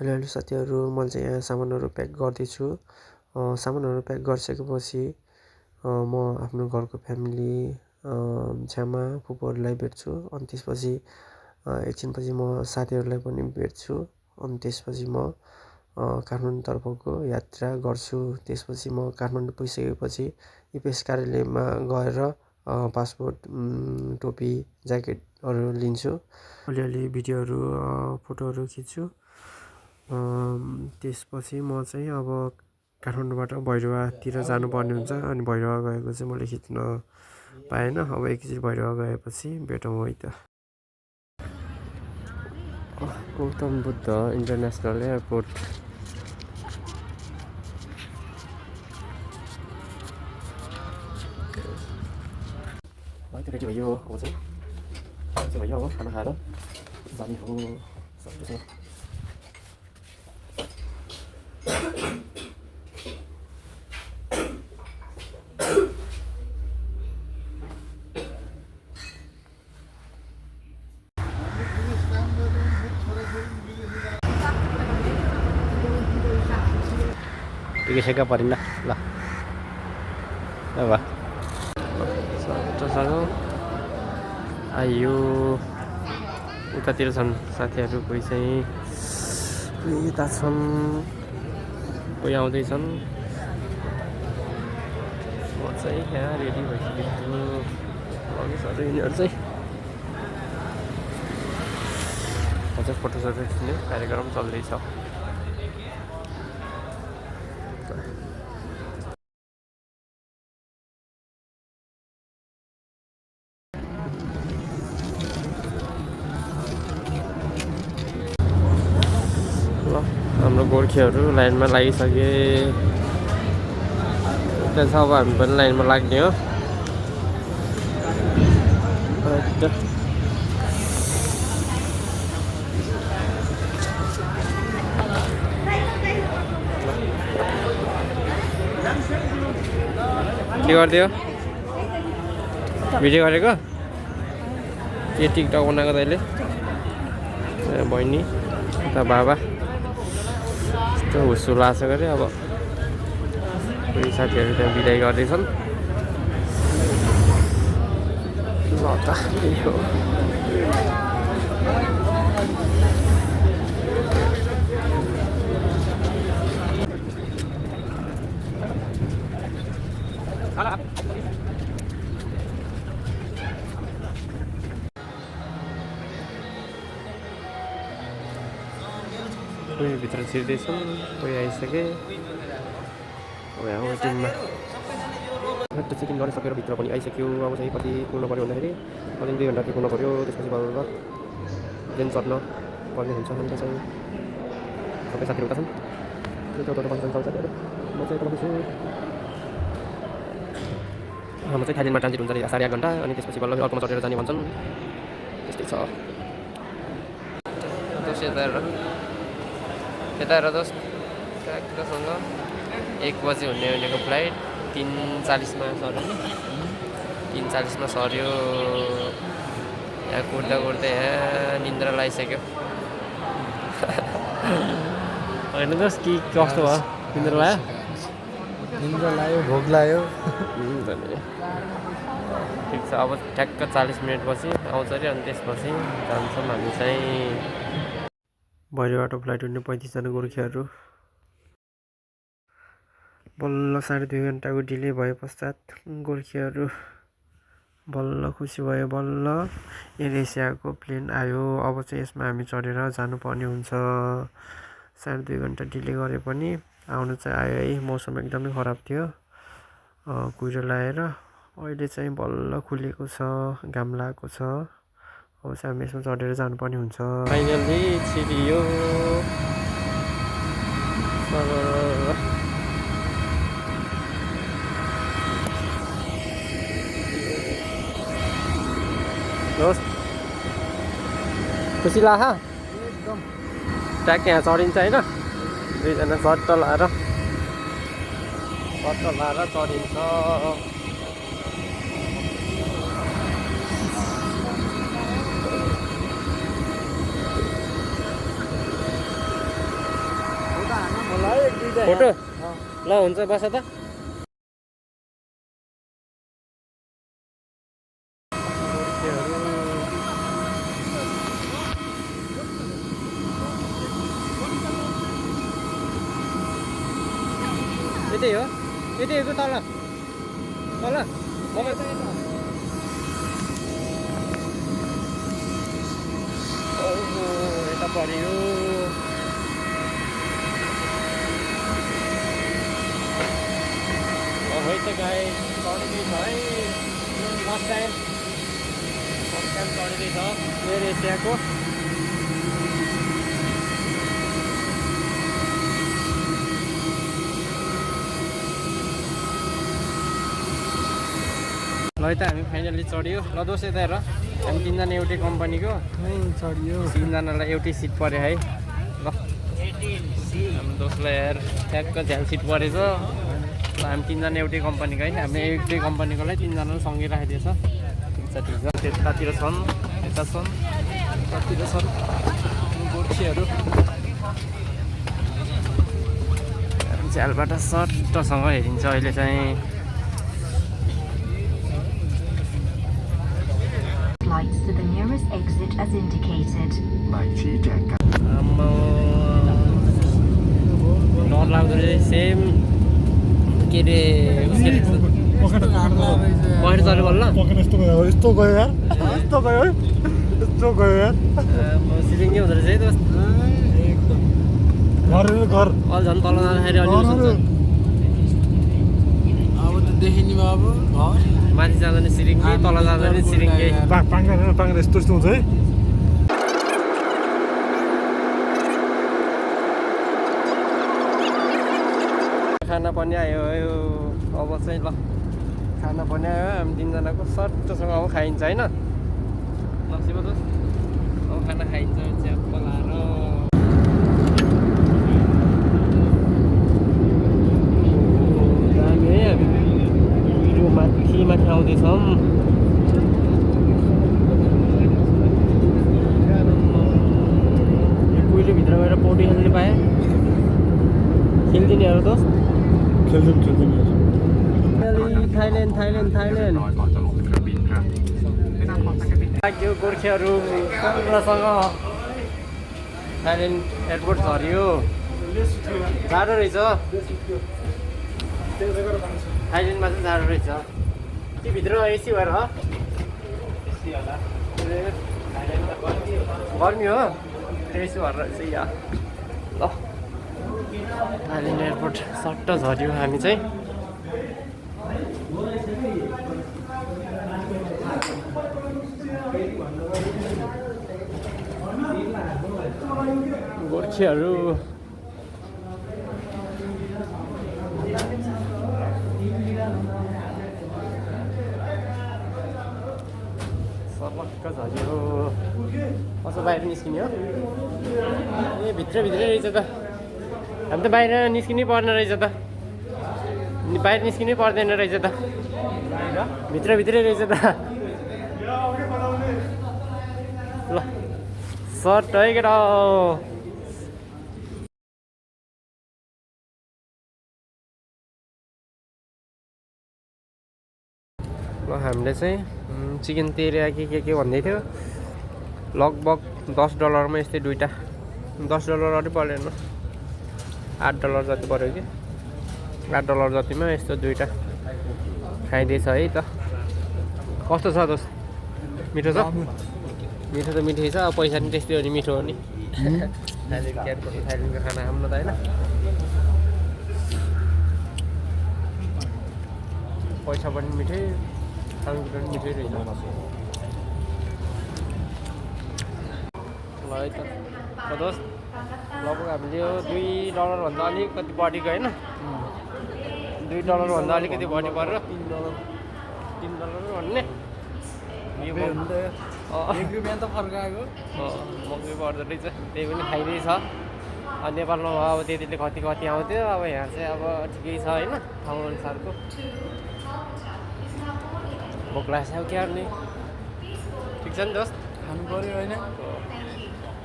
Hello साथीहरू, मैले चाहिँ यहाँ सामानहरू प्याक गर्दैछु। सामानहरू प्याक गरिसकेपछि म आफ्नो घरको फ्यामिली छ्यामा फुपूहरूलाई भेट्छु। अनि त्यसपछि एकछिनपछि म साथीहरूलाई पनि भेट्छु। अनि त्यसपछि म काठमाडौँतर्फको यात्रा गर्छु। त्यसपछि म काठमाडौँ पुगिसकेपछि इपिएस कार्यालयमा गएर पासपोर्ट, टोपी, ज्याकेटहरू लिन्छु। अलिअलि भिडियोहरू, फोटोहरू खिच्छु। त्यसपछि म चाहिँ अब काठमाडौँबाट भैरवातिर जानुपर्ने हुन्छ। अनि भैरवा गएको चाहिँ मैले खिच्न पाएन। अब एकचोटि भैरवा गएपछि भेटौँ है त। Gautam Buddha international airport. Ready भयो अब चाहिँ भयो अब खाना खाएर जाने हो सबैसँग। टिकेसेका परिन्न ल अब आइयो। उतातिर छन् साथीहरू, कोही चाहिँ यता छन्, कोही आउँदैछन्। म चाहिँ यहाँ रेडी भइसकेको छु। अघिसहरू यिनीहरू चाहिँ अझै फोटोसोटो खिच्ने कार्यक्रम चल्दैछ। हाम्रो गोर्खेहरू लाइनमा लागिसके। त्यसो अब हामी पनि लाइनमा लाग्ने हो। के गरिदियो? भिडियो गरेको? के टिकटक बनाएको तैँले? बहिनी उता बाबा यस्तो हुस्सु लासो गरे। अब कोही साथीहरू त्यहाँ बिदाई गर्दैछन्। ल त त्यही हो। कोही भित्र छिर्दैछन्, कोही आइसके। अब यहाँ वेटिङमा चेक इन गरिसकेर भित्र पनि आइसक्यो। अब चाहिँ कति कुर्नु पऱ्यो भन्दाखेरि अझै 2 घन्टा कुर्नु पऱ्यो। त्यसपछि बल्ल ट्रेन चढ्न पर्ने हुन्छ। अन्त चाहिँ सबै साथीहरू उता छन्। त्यो फङ्सन चल्छ। म चाहिँ यता बस्छु। हाम्रो चाहिँ थाइल्यान्डमा ट्रान्जिट हुन्छ अरे 8.5 घन्टा। अनि त्यसपछि बल्ल अर्कोमा चढेर जाने भन्छन्। त्यस्तै छ। दोस्त यता हेर दोस्त, ट्याक्कसँग 1 बजी हुने भनेको फ्लाइट 3:40मा सर्यो। 3:40मा सर्यो। यहाँ कुर्दा यहाँ निन्द्रा लगाइसक्यो। होइन दोस्त, कि कस्तो भयो? निन्द्रा लाग्यो? निन्द्रा लाग्यो, भोक लाग्यो। ठिक छ। अब ठ्याक्क 40 मिनटपछि आउँछ अरे। अनि त्यसपछि जान्छौँ हामी चाहिँ। भैरवाबाट फ्लाइट उड्ने 35 जना गोर्खेहरू। बल्ल 2.5 घन्टाको डिले भए पश्चात गोर्खेहरू बल्ल खुसी भयो। बल्ल एयर एसियाको प्लेन आयो। अब चाहिँ यसमा हामी चढेर जानुपर्ने हुन्छ। 2.5 घन्टा डिले गरे पनि आउनु चाहिँ आयो है। मौसम एकदमै खराब थियो, कुहिरो लगाएर। अहिले चाहिँ बल्ल खुलेको छ, घाम लागेको छ। अब चाहिँ हामी यसमा चढेर जानुपर्ने हुन्छ। फाइनली छिरियो। दोस्त खुसी लाग्छ एकदम। ट्याक यहाँ चढिन्छ होइन? 2 जना सर्ट लाएर चढिन्छ। फोटो ल हुन्छ बस त यतै हो यतै हो तल तल ओहो यता पऱ्यो है त गाई चढ्दैछ है फर्स्ट टाइम चढ्दैछ एयर एसियाको ल त हामी फाइनली चढ्यो ल दोष यता हेर हामी तिनजना एउटै कम्पनीको चढियो तिनजनालाई एउटै सिट पऱ्यो है ल हामी दोषलाई हेर ट्याक्क झ्याल सिट परेछ ल हामी तिनजना एउटै कम्पनीको है हामी एउटै कम्पनीकोलाई तिनजनालाई सँगै राखिदिएछ ठिक छ त्यतातिर छन् यता छन् यतातिर छन् गोर्खेहरू झ्यालबाट सट्टसँग हेरिन्छ अहिले चाहिँ Flights to the nearest exit as indicated. डर लाग्दो रहेछ सेम के अरे पखेटा चल्यो बल्ल यस्तो गयो यार सिलिङ्गै हुँदो रहेछ है दोस्त घर अलि झन् तल जाँदाखेरि अलि अब त देखिने भयो अब घर माथि जाँदा नि सिरिङ्गे तल जाँदा नि सिरिङ्गे पाङ्गा यस्तो हुन्छ है खाना पनि आयो अब चाहिँ ल खाना पनि आयो हामी तिनजनाको सट्टोसँग अब खाइन्छ होइन ल शिव दोस्त अब खाना खाइन्छ च्याप्प लाएर दामी है हामी भिडियो माथि आउँदैछौँ कुहिरो भित्र गएर पौडी खेल्ने पाएँ खेल्दिनेहरू दोस्त खेल्दिउँ थाइल्यान्ड लाग्यो गोर्खेहरू राम्रोसँग थाइल्यान्ड एयरपोर्ट झऱ्यो जाडो रहेछ थाइल्यान्डमा चाहिँ जाडो रहेछ त्यो भित्र एसी भएर गर्मी हो एसी भएर रहेछ यहाँ ल थाइल्यान्ड एयरपोर्ट सट्ट झऱ्यो हामी चाहिँ गोर्खेहरू सर्लक्क झऱ्यो कसो बाहिर निस्किने हो ए भित्रै रहेछ त हामी त बाहिर निस्किनै पर्ने रहेछ त बाहिर निस्किनै पर्दैन रहेछ त भित्रै रहेछ त ल सर्ट है केटा ल हामीले चाहिँ चिकन तेरियाकी के भन्दै थियो लगभग $10 यस्तै दुईवटा $10 अलिक परेन $8 जति पऱ्यो कि $8 जतिमा यस्तो दुईवटा खाइदिएछ है त कस्तो छ दोस्त मिठो छ मिठो त मिठै छ अब पैसा नि त्यस्तै हो नि मिठो हो नि थाइल्यान्डको खाना खाऊँ न त होइन पैसा पनि मिठै खानेकुरा पनि मिठै रहेछ ल है त दोस्त लगभग हामीले यो $2 भन्दा अलिकति बढीको होइन $2 भन्दा अलिकति बढी परेर $3 भन्ने यो रुपियाँ त फर्काएको महँगै पर्दो रहेछ त्यही पनि खाइरहेछ नेपालमा अब त्यतिले कति आउँथ्यो अब यहाँ चाहिँ अब ठिकै छ होइन ठाउँ अनुसारको भोक लाग्छ अब के गर्ने ठिक छ नि दोस्त खानु पऱ्यो होइन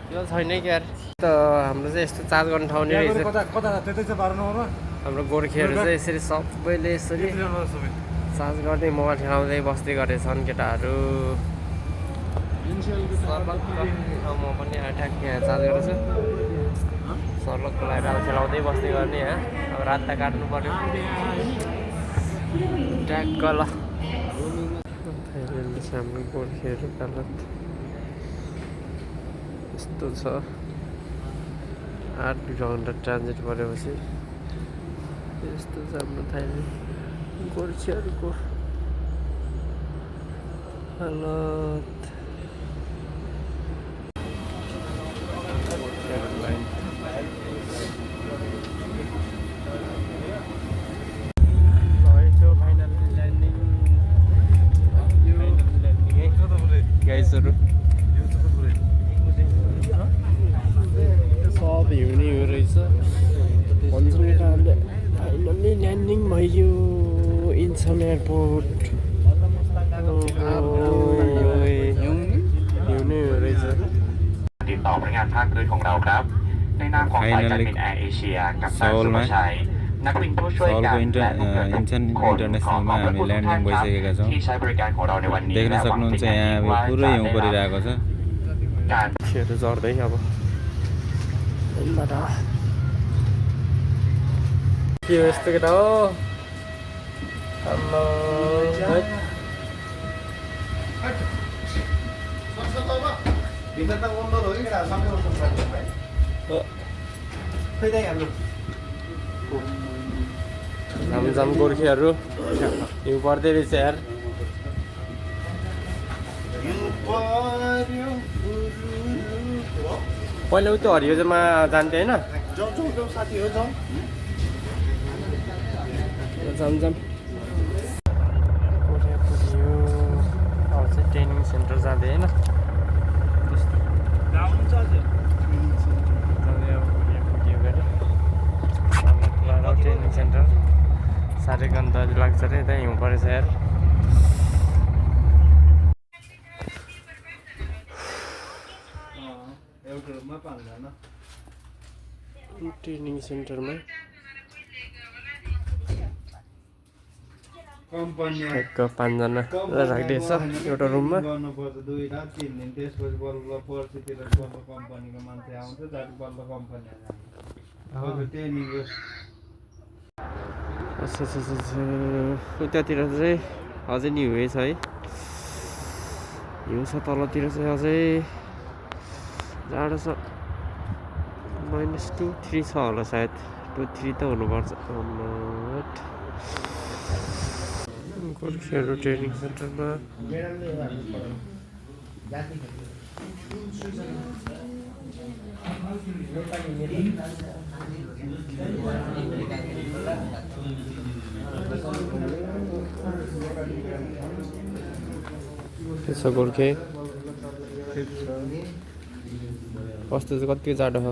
त्यो छैन कि यार त हाम्रो चाहिँ यस्तो चार्ज गर्ने ठाउँ नि रहेछ कता कता त्यतै छ 12 नम्बरमा हाम्रो गोर्खेहरू चाहिँ यसरी सबैले यसरी चार्ज गर्दै मोबाइल खेलाउँदै बस्दै गरेछन् केटाहरू म पनि ठ्याक्क यहाँ चार्ज गरेछु सर्लकको लागि अब खेलाउँदै बस्दै गर्ने यहाँ अब रात त काट्नु पर्यो ट्याक्क ल हाम्रो गोर्खेहरू हालत यस्तो छ 8 घन्टा ट्रान्जिट परेपछि यस्तो छ हाम्रो थाइल्यान्ड गोर्खेहरूको हालत गाइजहरू सब हिउँने हो रहेछ भन्छौँ केटाहरूले फाइनल्ली ल्यान्डिङ भयो इन्सन एयरपोर्ट हिउँने हो रहेछ ติดต่อบริการภาคพื้นของเราครับในนามของสายการบินแอร์เอเชียกับนายสุภชัยนักบินผู้ช่วยการและลูกเรือทุกคนขอขอบพระคุณทุกท่านครับที่ใช้บริการของเราในวันนี้ देख्न และหวังเป็น सक्नुहुन्छ อย่าง यहाँ ยิ่ง अब ว่า पुरै จะ हिउँ ได้รับ परिरहेको छ การ खेर झर्दै अब के हो यस्तो केटा हो हेलो झमझम गोर्खेहरू हिउँ पर्दै रहेछ यार पहिला उयो हरियोमा जान्थ्यो होइन झमझम अब चाहिँ ट्रेनिङ सेन्टर जाँदै होइन ट्रेनिङ सेन्टर साह्रै गन्ध लाग्छ अरे यता हिउँ परेछ यार ट्रेनिङ सेन्टरमा ठ्याक्क 5 जना राखिदिएछ एउटा रुममा गर्नुपर्छ 2 रात 3 दिन त्यसपछि बल्ल पर्सितिर बल्ल कम्पनीको मान्छे आउँछ जाति बल्ल कम्पनी आउँछ ट्रेनिङको उतातिर चाहिँ अझै नि हिउँ छ है हिउँ छ तलतिर चाहिँ अझै जाडो छ -2 3 छ होला सायद 2 3 त हुनुपर्छ गोर्खेहरू ट्रेनिङ सेन्टरमा त्यसो गोर्खे कस्तो चाहिँ कतिको जाडो छ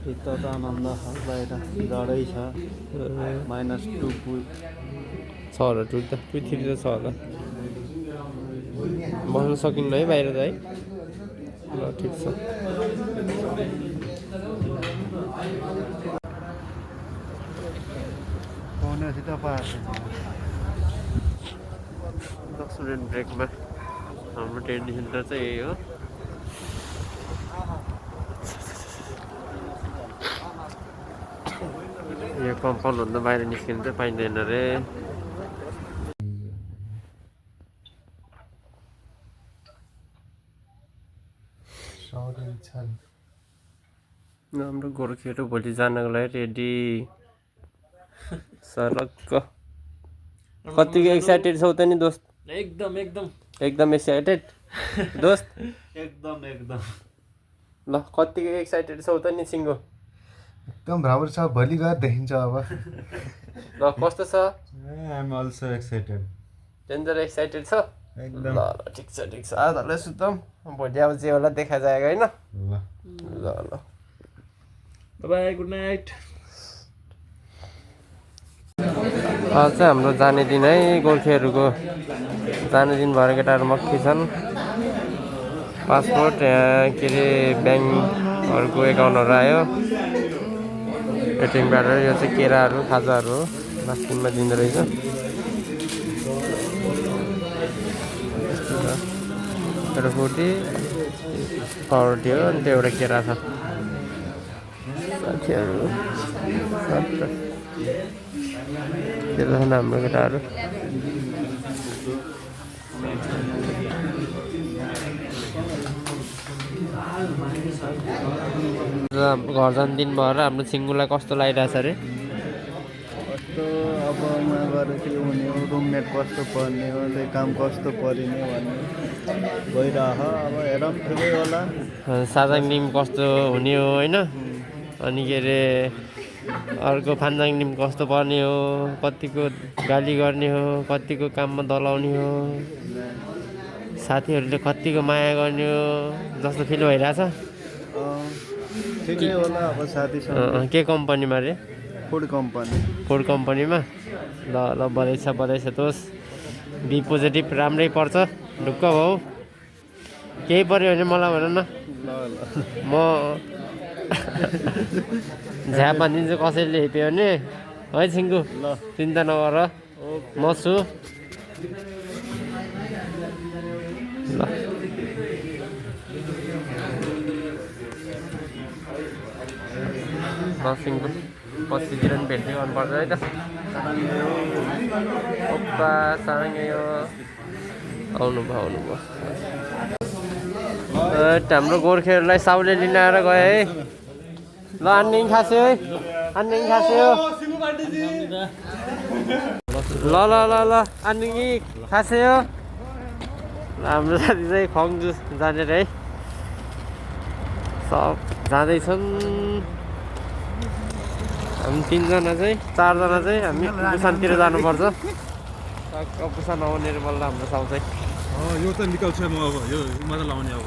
भित्र त आनन्द छ बाहिर जाडै छ -2 छ होला 2 त 2 3 त छ होला बस्न सकिन्न है बाहिर त है ल ठिक छ पाउनेसित पाएको 10 मिनट ब्रेकमा हाम्रो ट्रेनिङ सेन्टर चाहिँ यही हो यो कम्पाउन्डभन्दा बाहिर निस्किनु चाहिँ पाइँदैन रे हाम्रो गोर्खेहरू भोलि जानको लागि रेडी सरक्क कतिको एक्साइटेड छौ त नि दोस्त एकदम एकदम एक्साइटेड दोस्त एकदम ल कतिको एक्साइटेड छौ त नि सिङ्गो एकदम राम्रो छ भोलि गएर देखिन्छ अब ल कस्तो छ I am also excited danger excited छ एकदम ल ल ठिक छ ल सुतौँ भोलि अब जे होला देखा जाएगा होइन ल ल ल बाई गुड नाइट आज चाहिँ हाम्रो जाने दिन है गोर्खेहरूको जाने दिन भएर केटाहरू मक्खी छन् पासपोर्ट के अरे ब्याङ्क अर्को 51 आयो एटिएम कार्ड। यो चाहिँ केराहरू खाजाहरू हो लास्टिङमा दिँदो रहेछ। एउटा 40 हो अनि त्यो एउटा केरा छ। साथीहरू त्यो छन् हाम्रो केटाहरू। घर जाने दिन भएर हाम्रो छिङ्गुलाई कस्तो लागिरहेछ अरे? कस्तो अब यहाँ गएर के हुने हो, रुममेट कस्तो पर्ने हो, त्यही काम कस्तो परिने भन्ने भइरह। अब हेरौँ ठिकै होला। साजाङ निम कस्तो हुने हो होइन? अनि के अरे अर्को फान्जाङ निम कस्तो पर्ने हो, कतिको गाली गर्ने हो, कतिको काममा दलाउने हो, साथीहरूले कतिको माया गर्ने हो जस्तो फिल भइरहेछ। ठिकै होला अब साथीसँग। के कम्पनीमा रे? Food company. फुड कम्पनीमा। ल ल बधाई छ तोस्। बी पोजिटिभ राम्रै पर्छ। ढुक्क भाउ केही पऱ्यो भने मलाई भन न, म झ्याप हानिदिन्छु कसैले हेप्यो भने है छिङ्गु। ल चिन्ता नगर म छु। ल सिङ्गु पछितिर पनि भेट्दै गर्नुपर्छ है त। ओप्पा सँगै हो आउनुभयो। हाम्रो गोर्खेहरूलाई साउले लिन आएर गयो है। ल अन्निङ खास्यो है, अन्निङ खास्यो। ल ल ल ल अन्निङ खास्यो। हाम्रो साथी चाहिँ खङजु जाने है। सब जाँदैछन्। हामी 3 जना चाहिँ 4 जना चाहिँ हामी बुसानतिर जानुपर्छ। बुसान आउने बल्ल हाम्रो साउ चाहिँ यो त निकाल्छु म अब यो मात्र लाउने अब